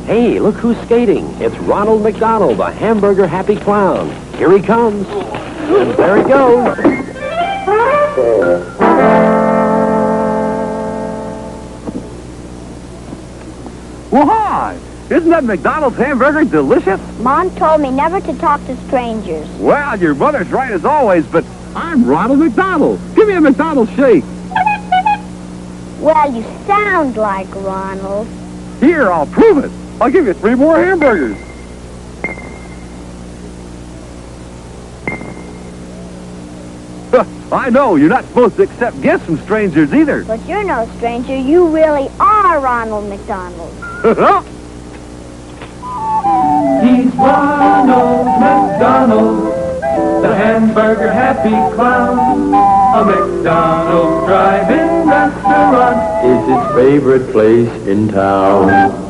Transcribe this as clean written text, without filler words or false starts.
Hey, look who's skating. It's Ronald McDonald, the hamburger happy clown. Here he comes. And there he goes. Well, hi! Isn't that McDonald's hamburger delicious? Mom told me never to talk to strangers. Well, your mother's right as always, but I'm Ronald McDonald. Give me a McDonald's shake. Well, you sound like Ronald. Here, I'll prove it. I'll give you 3 more hamburgers. I know, you're not supposed to accept gifts from strangers either. But you're no stranger. You really are Ronald McDonald. He's Ronald McDonald, the hamburger happy clown. A McDonald's drive-in restaurant is his favorite place in town.